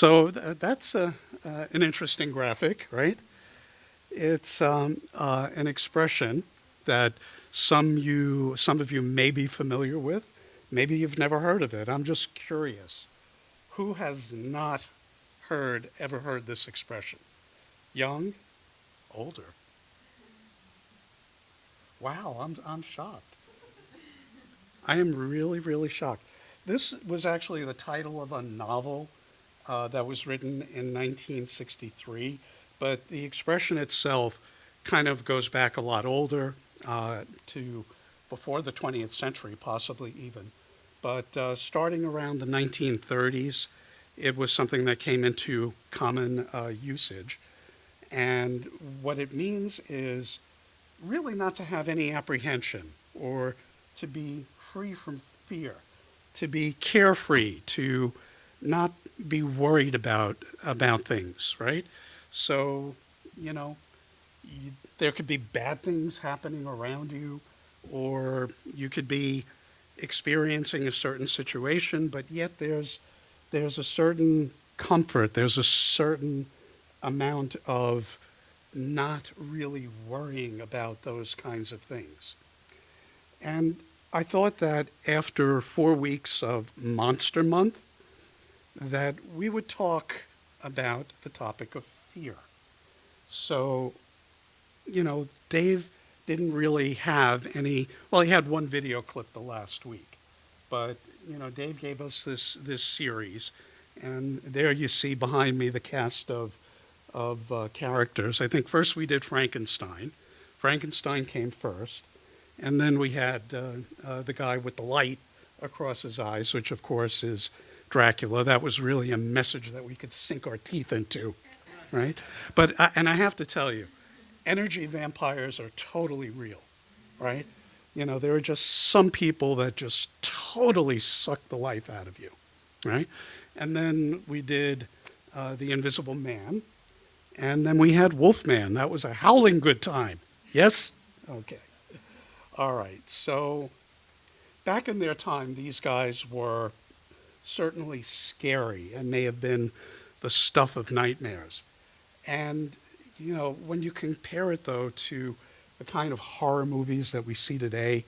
So that's an interesting graphic, right? It's an expression that some of you may be familiar with. Maybe you've never heard of it. I'm just curious. Who has not ever heard this expression? Young? Older? Wow, I'm shocked. I am really, really shocked. This was actually the title of a novel that was written in 1963, but the expression itself kind of goes back a lot older to before the 20th century, possibly even. But starting around the 1930s, it was something that came into common usage. And what it means is really not to have any apprehension or to be free from fear, to be carefree, to not be worried about things, right? So, you know, there could be bad things happening around you, or you could be experiencing a certain situation, but yet there's a certain comfort, there's a certain amount of not really worrying about those kinds of things. And I thought that after 4 weeks of Monster Month, that we would talk about the topic of fear. So, Dave didn't really have any, well, he had one video clip the last week, but, Dave gave us this series, and there you see behind me the cast of characters. I think first we did Frankenstein. Frankenstein came first, and then we had the guy with the light across his eyes, which of course is Dracula. That was really a message that we could sink our teeth into, right? But and I have to tell you, energy vampires are totally real, right? There are just some people that just totally suck the life out of you, right? And then we did The Invisible Man, and then we had Wolfman. That was a howling good time. Yes? Okay. All right. So back in their time, these guys were certainly scary and may have been the stuff of nightmares. And, when you compare it, though, to the kind of horror movies that we see today,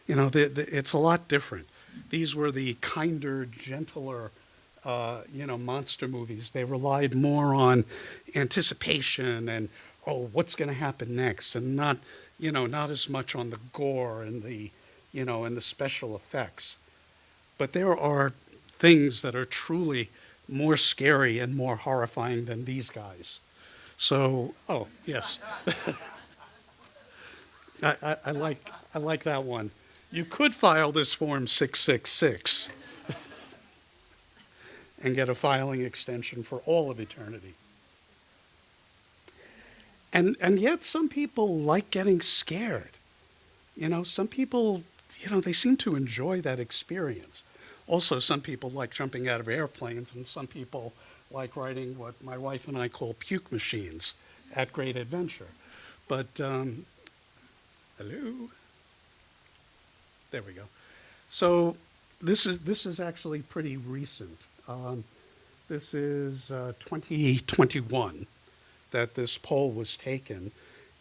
it's a lot different. These were the kinder, gentler, monster movies. They relied more on anticipation and, oh, what's going to happen next, and not as much on the gore and and the special effects. But there are things that are truly more scary and more horrifying than these guys. So, oh, yes. I like that one. You could file this Form 666 and get a filing extension for all of eternity. And yet some people like getting scared. Some people, they seem to enjoy that experience. Also, some people like jumping out of airplanes, and some people like riding what my wife and I call puke machines at great adventure. But, hello? There we go. So this is actually pretty recent. This is 2021 that this poll was taken.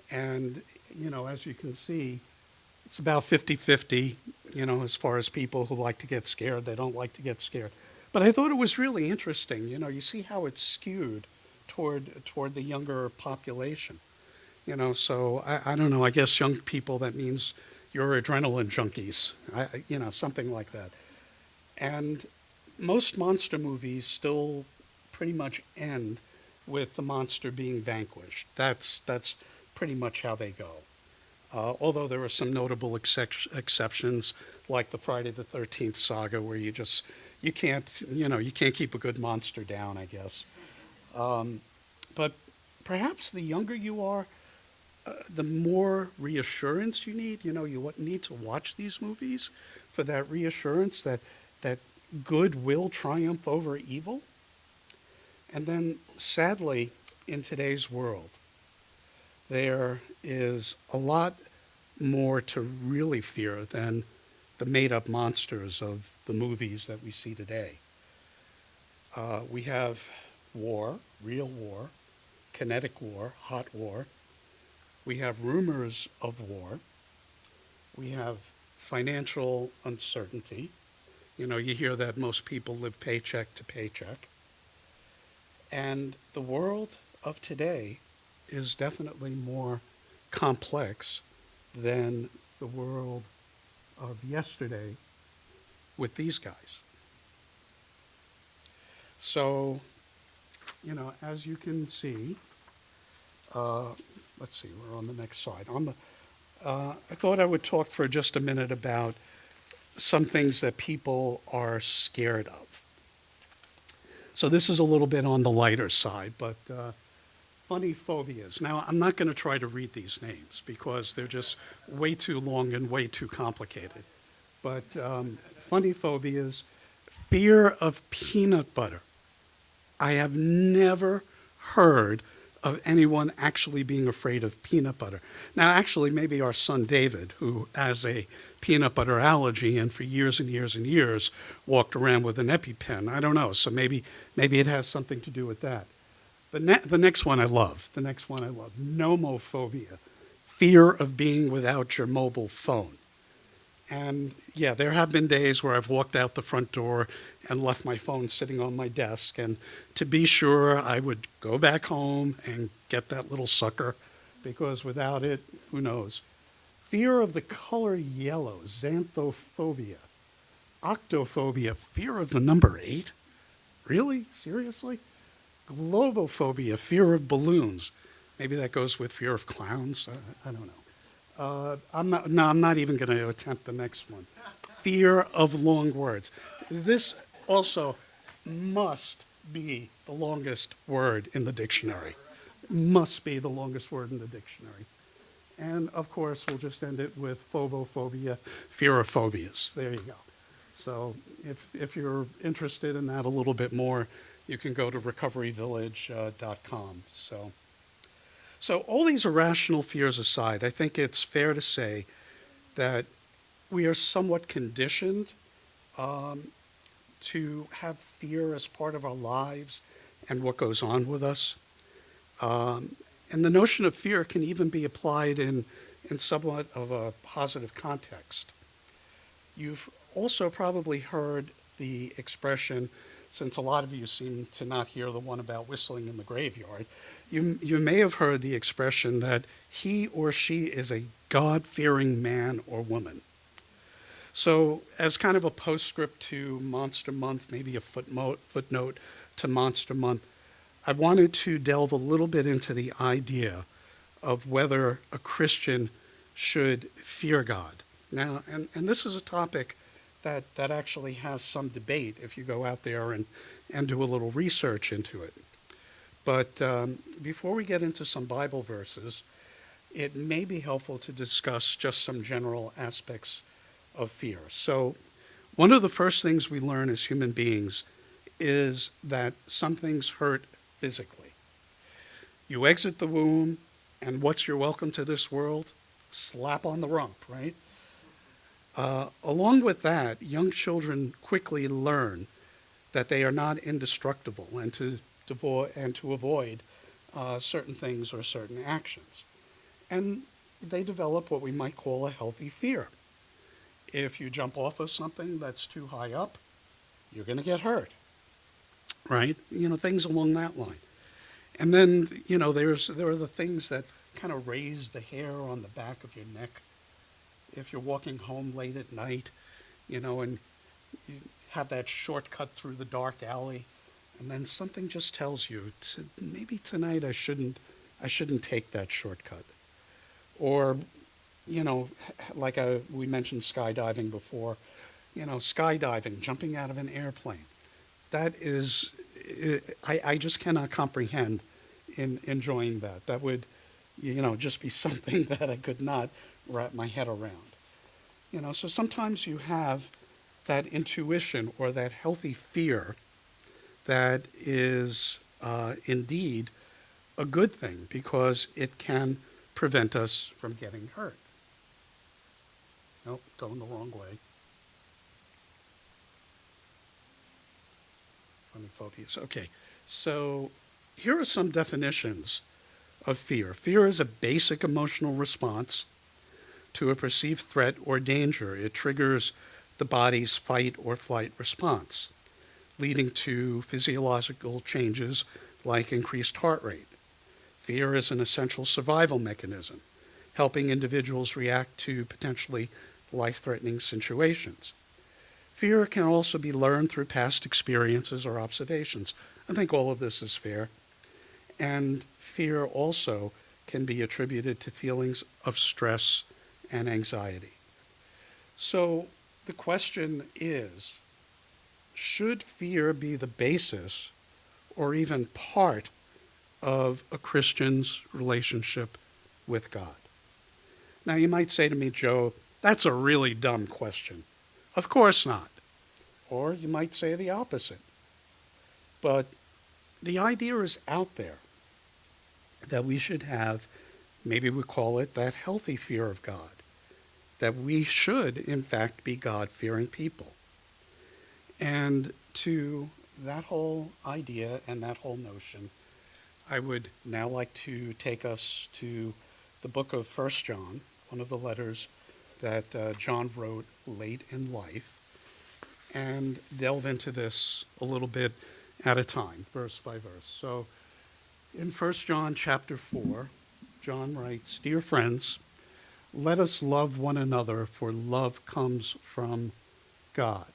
And, as you can see, it's about 50-50, as far as people who like to get scared, they don't like to get scared. But I thought it was really interesting. You see how it's skewed toward the younger population. So I don't know, I guess young people, that means you're adrenaline junkies, something like that. And most monster movies still pretty much end with the monster being vanquished. That's pretty much how they go. Although there are some notable exceptions, like the Friday the 13th saga, where you can't keep a good monster down, I guess. But perhaps the younger you are, the more reassurance you need. You need to watch these movies for that reassurance that good will triumph over evil. And then, sadly, in today's world, there is a lot more to really fear than the made-up monsters of the movies that we see today. We have war, real war, kinetic war, hot war. We have rumors of war. We have financial uncertainty. You know, you hear that most people live paycheck to paycheck. And the world of today is definitely more complex than the world of yesterday with these guys. So, you know, as you can see, let's see, we're on the next slide. I thought I would talk for just a minute about some things that people are scared of. So this is a little bit on the lighter side, but funny phobias. Now, I'm not going to try to read these names because they're just way too long and way too complicated. But funny phobias, fear of peanut butter. I have never heard of anyone actually being afraid of peanut butter. Now, actually, maybe our son David, who has a peanut butter allergy and for years and years and years walked around with an EpiPen. I don't know. So maybe it has something to do with that. The next one I love. Nomophobia, fear of being without your mobile phone. And yeah, there have been days where I've walked out the front door and left my phone sitting on my desk. And to be sure, I would go back home and get that little sucker because without it, who knows? Fear of the color yellow, xanthophobia. Octophobia, fear of the number 8? Really? Seriously? Globophobia, fear of balloons. Maybe that goes with fear of clowns. I don't know. I'm not even going to attempt the next one. Fear of long words. This also must be the longest word in the dictionary. Must be the longest word in the dictionary. And of course, we'll just end it with phobophobia, fear of phobias. There you go. So if you're interested in that a little bit more, you can go to recoveryvillage.com. So all these irrational fears aside, I think it's fair to say that we are somewhat conditioned to have fear as part of our lives and what goes on with us. And the notion of fear can even be applied in somewhat of a positive context. You've also probably heard the expression, since a lot of you seem to not hear the one about whistling in the graveyard, you may have heard the expression that he or she is a God-fearing man or woman. So as kind of a postscript to Monster Month, maybe a footnote to Monster Month, I wanted to delve a little bit into the idea of whether a Christian should fear God. Now, and this is a topic that actually has some debate if you go out there and do a little research into it. But before we get into some Bible verses, it may be helpful to discuss just some general aspects of fear. So one of the first things we learn as human beings is that some things hurt physically. You exit the womb, and what's your welcome to this world? Slap on the rump, right? Along with that, young children quickly learn that they are not indestructible and to avoid certain things or certain actions. And they develop what we might call a healthy fear. If you jump off of something that's too high up, you're going to get hurt, right? You know, things along that line. And then, you know, there are the things that kind of raise the hair on the back of your neck. If you're walking home late at night, you know, and you have that shortcut through the dark alley, and then something just tells you, maybe tonight I shouldn't take that shortcut. Or, you know, like we mentioned skydiving before, you know, skydiving, jumping out of an airplane. That is, I just cannot comprehend in enjoying that. That would, you know, just be something that I could not wrap my head around. You know, so sometimes you have that intuition or that healthy fear that is indeed a good thing because it can prevent us from getting hurt. Nope, going the wrong way. funny phobias. Okay, so here are some definitions of fear. Fear is a basic emotional response to a perceived threat or danger. It triggers the body's fight or flight response, leading to physiological changes like increased heart rate. Fear is an essential survival mechanism, helping individuals react to potentially life-threatening situations. Fear can also be learned through past experiences or observations. I think all of this is fair. And fear also can be attributed to feelings of stress and anxiety. So the question is, should fear be the basis or even part of a Christian's relationship with God? Now you might say to me, Joe, that's a really dumb question. Of course not. Or you might say the opposite. But the idea is out there that we should have, maybe we call it that healthy fear of God, that we should, in fact, be God-fearing people. And to that whole idea and that whole notion, I would now like to take us to the book of 1 John, one of the letters that John wrote late in life, and delve into this a little bit at a time, verse by verse. So in 1 John chapter 4, John writes, "Dear friends, let us love one another, for love comes from God.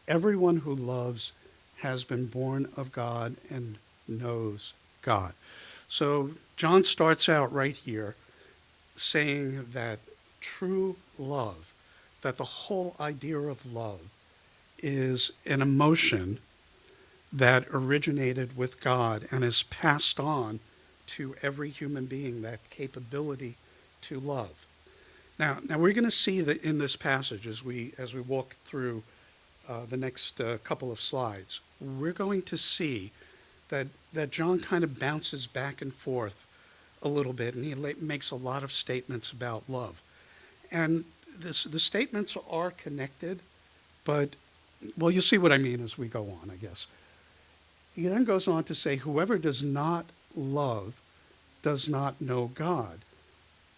Everyone who loves has been born of God and knows God." So John starts out right here saying that true love, that the whole idea of love is an emotion that originated with God and is passed on to every human being, that capability to love. Now we're going to see that in this passage as we walk through the next couple of slides, we're going to see that John kind of bounces back and forth a little bit, and he makes a lot of statements about love. And the statements are connected, but, well, you'll see what I mean as we go on, I guess. He then goes on to say, whoever does not love does not know God,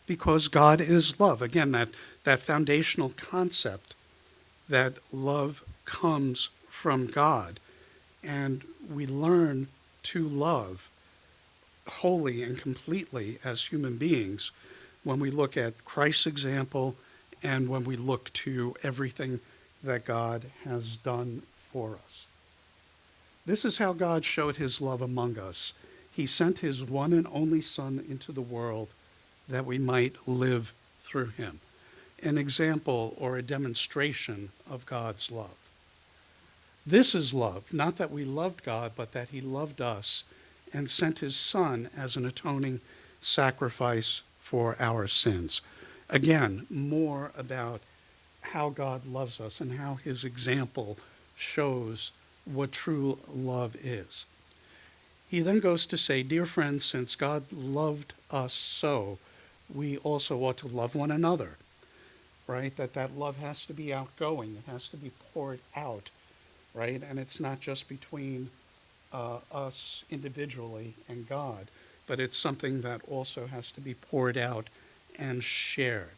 because God is love. Again, that foundational concept that love comes from God, and we learn to love wholly and completely as human beings when we look at Christ's example and when we look to everything that God has done for us. This is how God showed his love among us. He sent his one and only Son into the world that we might live through him. An example or a demonstration of God's love. This is love, not that we loved God, but that he loved us and sent his Son as an atoning sacrifice for our sins. Again, more about how God loves us and how his example shows what true love is. He then goes to say, dear friends, since God loved us so, we also ought to love one another, right? That love has to be outgoing. It has to be poured out, right? And it's not just between us individually and God, but it's something that also has to be poured out and shared.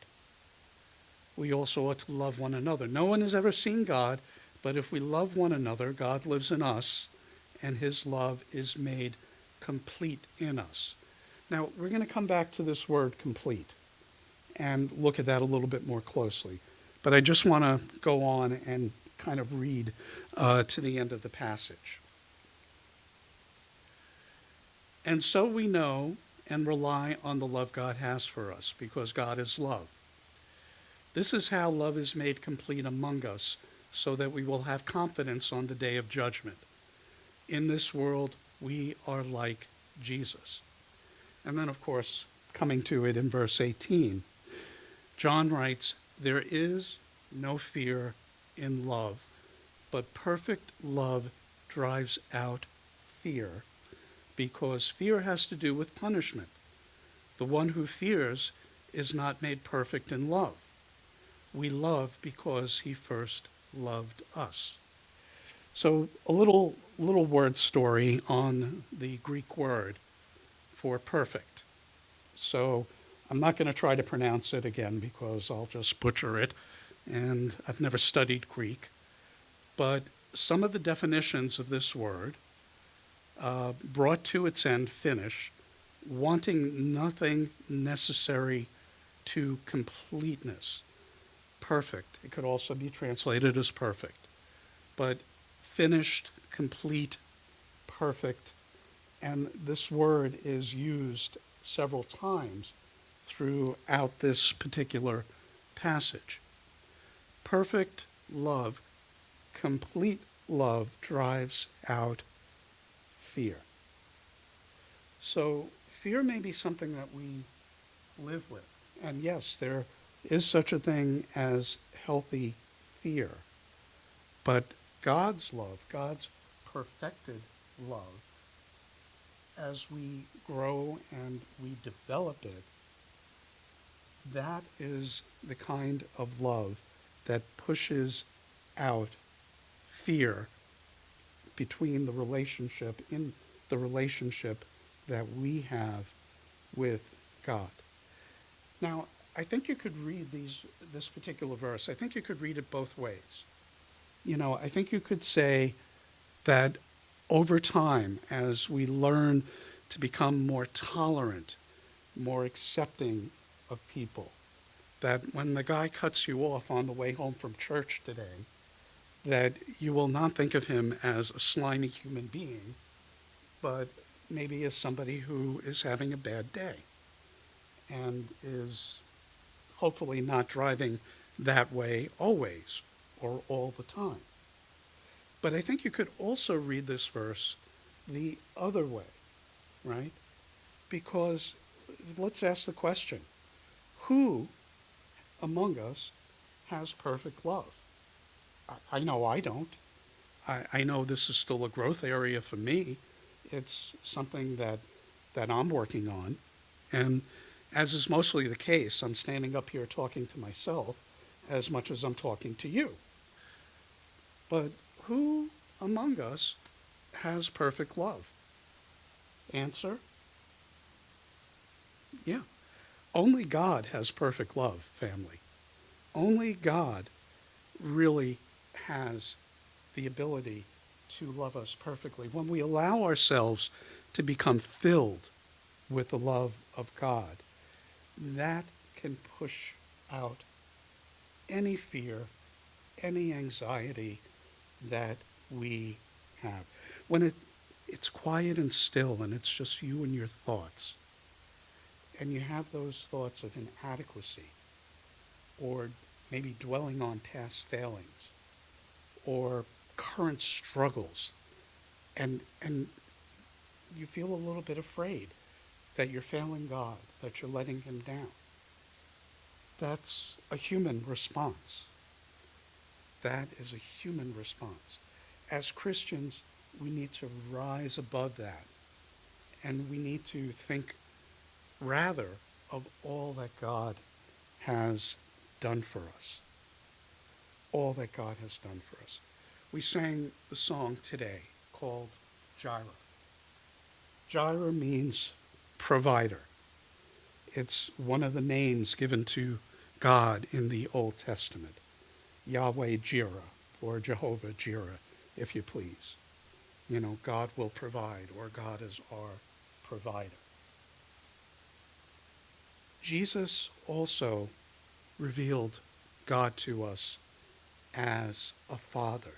We also ought to love one another. No one has ever seen God, but if we love one another, God lives in us, and his love is made complete in us. Now, we're going to come back to this word complete and look at that a little bit more closely. But I just want to go on and kind of read to the end of the passage. And so we know and rely on the love God has for us, because God is love. This is how love is made complete among us, so that we will have confidence on the day of judgment. In this world, we are like Jesus. And then, of course, coming to it in verse 18, John writes, there is no fear in love, but perfect love drives out fear, because fear has to do with punishment. The one who fears is not made perfect in love. We love because he first loved us. So a little little word story on the Greek word for perfect. So I'm not going to try to pronounce it again because I'll just butcher it, and I've never studied Greek. But some of the definitions of this word, brought to its end, finish, wanting nothing necessary to completeness. Perfect. It could also be translated as perfect. But finished, complete, perfect. And this word is used several times throughout this particular passage. Perfect love, complete love drives out fear. So fear may be something that we live with. And yes, there is such a thing as healthy fear. But God's love, God's perfected love, as we grow and we develop it, that is the kind of love that pushes out fear between the relationship, in the relationship that we have with God. Now, I think you could read this particular verse, I think you could read it both ways. I think you could say that over time, as we learn to become more tolerant, more accepting of people, that when the guy cuts you off on the way home from church today, that you will not think of him as a slimy human being, but maybe as somebody who is having a bad day and is hopefully not driving that way always or all the time. But I think you could also read this verse the other way, right? Because let's ask the question, who among us has perfect love? I know I don't. I know this is still a growth area for me. It's something that I'm working on. And as is mostly the case, I'm standing up here talking to myself as much as I'm talking to you. But who among us has perfect love? Answer? Yeah. Only God has perfect love, family. Only God really has the ability to love us perfectly. When we allow ourselves to become filled with the love of God, that can push out any fear, any anxiety that we have. When it's quiet and still and it's just you and your thoughts, and you have those thoughts of inadequacy, or maybe dwelling on past failings, or current struggles, and you feel a little bit afraid that you're failing God, that you're letting him down. That's a human response. That is a human response. As Christians, we need to rise above that, and we need to think rather of all that God has done for us. All that God has done for us. We sang the song today called Jireh. Jireh means provider. It's one of the names given to God in the Old Testament. Yahweh Jireh, or Jehovah Jireh, if you please. God will provide, or God is our provider. Jesus also revealed God to us as a father.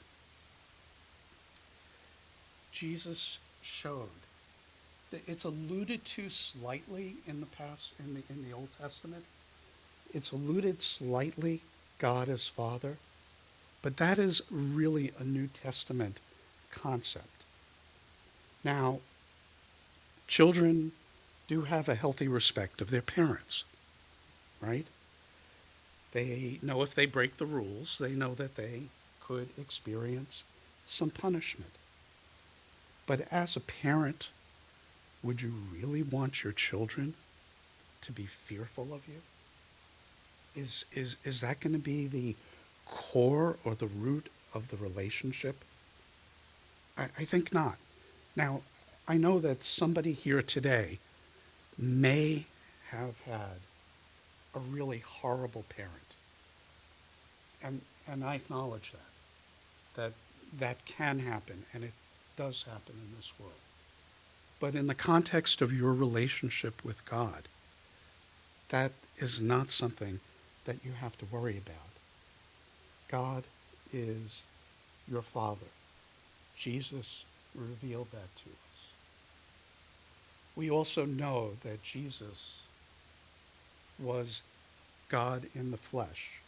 Jesus showed that it's alluded to slightly in the past, in the Old Testament. It's alluded slightly, God as Father, but that is really a New Testament concept. Now, children do have a healthy respect of their parents, right? They know if they break the rules, they know that they could experience some punishment. But as a parent, would you really want your children to be fearful of you? Is that going to be the core or the root of the relationship? I think not. Now, I know that somebody here today may have had a really horrible parent. And I acknowledge that that can happen, and it does happen in this world. But in the context of your relationship with God, that is not something that you have to worry about. God is your Father. Jesus revealed that to us. We also know that Jesus was God in the flesh,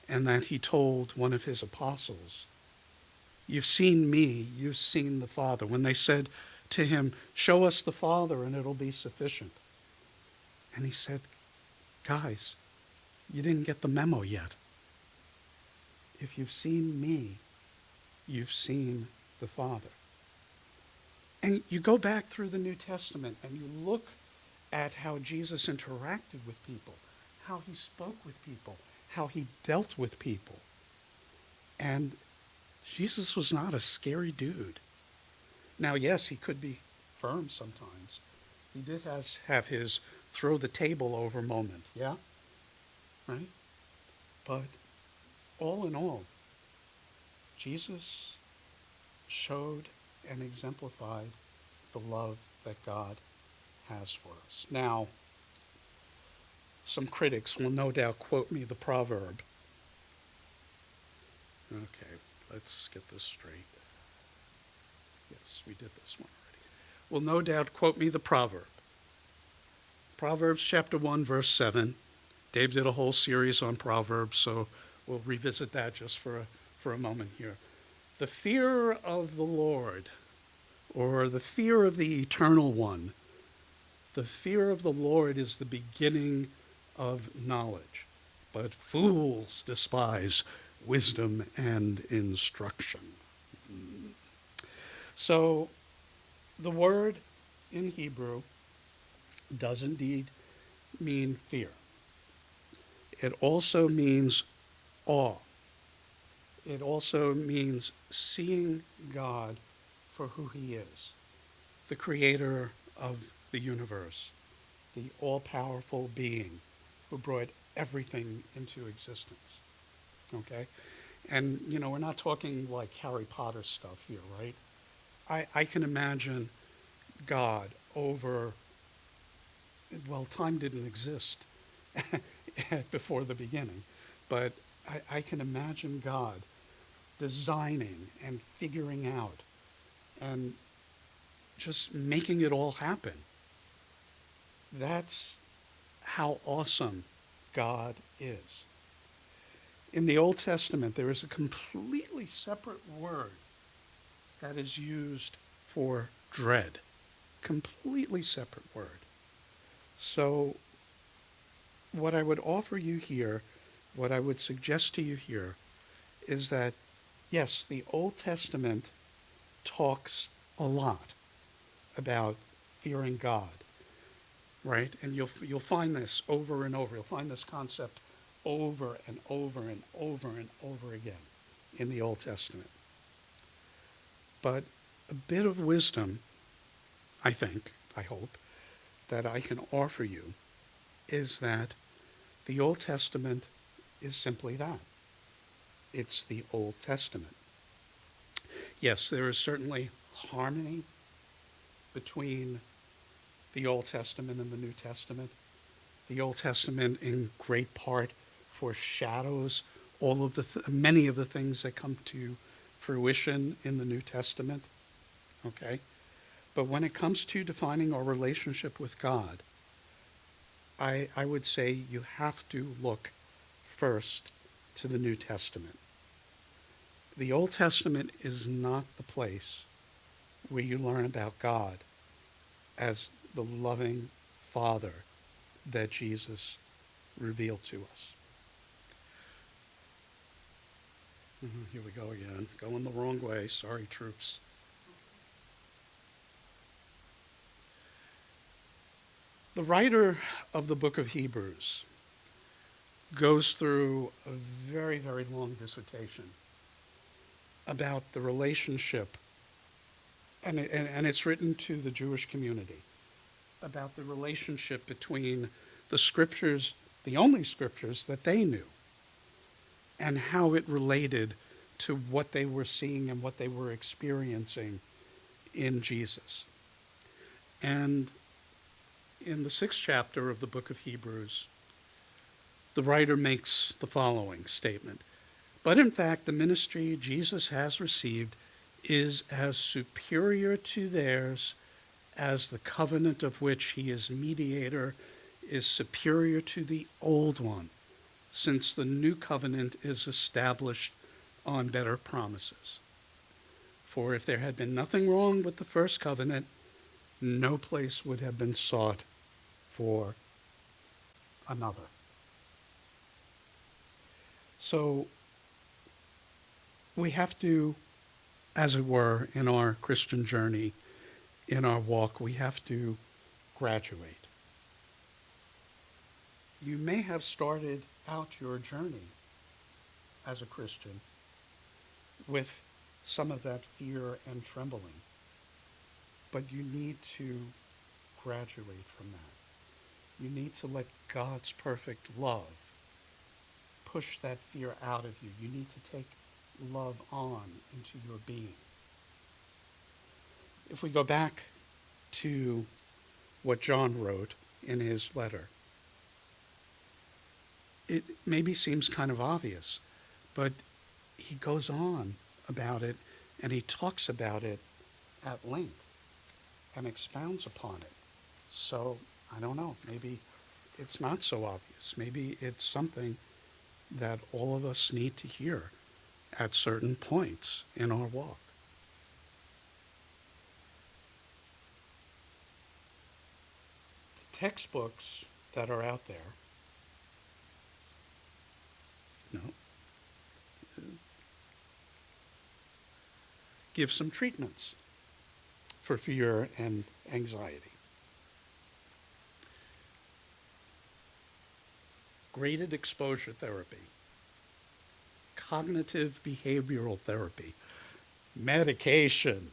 and that he told one of his apostles, "You've seen me, you've seen the Father." When they said to him, "Show us the Father and it'll be sufficient." And he said, "Guys, you didn't get the memo yet. If you've seen me, you've seen the Father." And you go back through the New Testament and you look at how Jesus interacted with people, how he spoke with people, how he dealt with people. And Jesus was not a scary dude. Now, yes, he could be firm sometimes. He did have his throw the table over moment, yeah? Right? But all in all, Jesus showed and exemplified the love that God has for us. Now, some critics will no doubt quote me the proverb. Okay, let's get this straight. Yes, we did this one already. Will no doubt quote me the proverb. Proverbs chapter 1, verse 7. Dave did a whole series on Proverbs, so we'll revisit that just for a moment here. The fear of the Lord, or the fear of the Eternal One, the fear of the Lord is the beginning of knowledge, but fools despise wisdom and instruction. So the word in Hebrew does indeed mean fear. It also means awe. It also means seeing God for who he is, the creator of the universe, the all-powerful being who brought everything into existence. Okay? And, we're not talking like Harry Potter stuff here, right? I can imagine God over, well, time didn't exist before the beginning, but I can imagine God designing and figuring out and just making it all happen. That's how awesome God is. In the Old Testament, there is a completely separate word that is used for dread. Completely separate word. So what I would offer you here, what I would suggest to you here, is that, yes, the Old Testament talks a lot about fearing God, right? And you'll find this over and over. You'll find this concept over and over and over and over again in the Old Testament. But a bit of wisdom, I think, I hope, that I can offer you is that the Old Testament is simply that. It's the Old Testament. Yes, there is certainly harmony between the Old Testament and the New Testament. The Old Testament, in great part, foreshadows many of the things that come to fruition in the New Testament. Okay? But when it comes to defining our relationship with God, I would say you have to look first to the New Testament. The Old Testament is not the place where you learn about God as the loving Father that Jesus revealed to us. Here we go again. Going the wrong way. Sorry, troops. The writer of the book of Hebrews goes through a very, very long dissertation about the relationship and it's written to the Jewish community about the relationship between the scriptures, the only scriptures that they knew, and how it related to what they were seeing and what they were experiencing in Jesus. And in the 6th chapter of the book of Hebrews, the writer makes the following statement. But in fact, the ministry Jesus has received is as superior to theirs as the covenant of which he is mediator is superior to the old one, since the new covenant is established on better promises. For if there had been nothing wrong with the first covenant, no place would have been sought for another. So we have to, as it were, in our Christian journey, in our walk, we have to graduate. You may have started out your journey as a Christian with some of that fear and trembling, but you need to graduate from that. You need to let God's perfect love push that fear out of you. You need to take love on into your being. If we go back to what John wrote in his letter, it maybe seems kind of obvious, but he goes on about it and he talks about it at length and expounds upon it. So I don't know, maybe it's not so obvious. Maybe it's something that all of us need to hear at certain points in our walk. The textbooks that are out there, give some treatments for fear and anxiety. Graded exposure therapy, cognitive behavioral therapy, medication,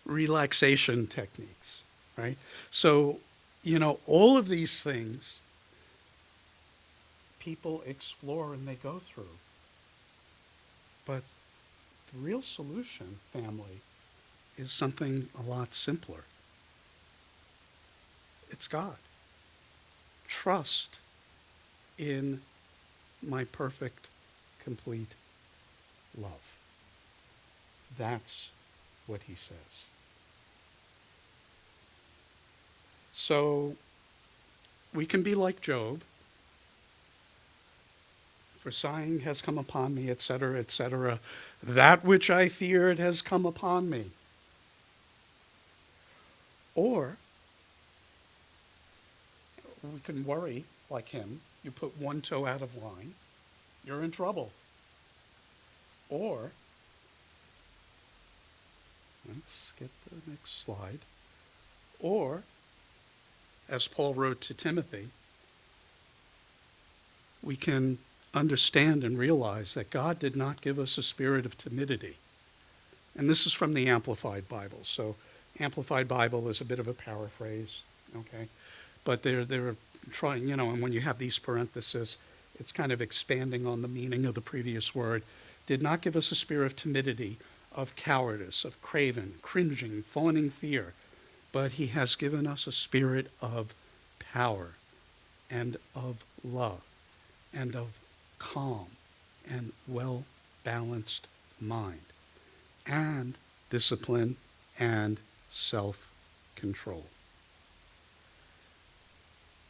relaxation techniques, right? So, all of these things people explore and they go through. But the real solution, family, is something a lot simpler. It's God. Trust in my perfect, complete love. That's what he says. So we can be like Job. For sighing has come upon me, etc., etc. That which I feared has come upon me. Or we can worry like him. You put one toe out of line, you're in trouble. Or, let's get the next slide. Or, as Paul wrote to Timothy, we can understand and realize that God did not give us a spirit of timidity. And this is from the Amplified Bible. So Amplified Bible is a bit of a paraphrase, okay? But they're trying, and when you have these parentheses, it's kind of expanding on the meaning of the previous word. Did not give us a spirit of timidity, of cowardice, of craven, cringing, fawning fear, but he has given us a spirit of power and of love and of calm and well-balanced mind and discipline and self-control.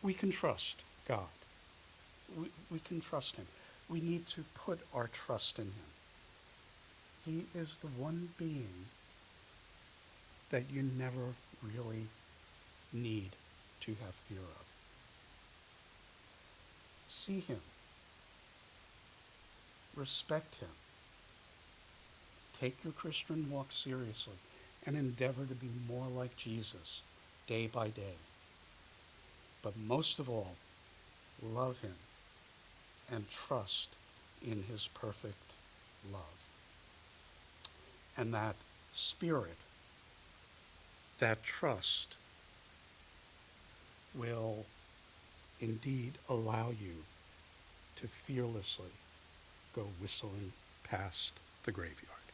We can trust God. We can trust him. We need to put our trust in him. He is the one being that you never really need to have fear of. See him. Respect him. Take your Christian walk seriously and endeavor to be more like Jesus day by day. But most of all, love him and trust in his perfect love. And that spirit, that trust, will indeed allow you to fearlessly go whistling past the graveyard.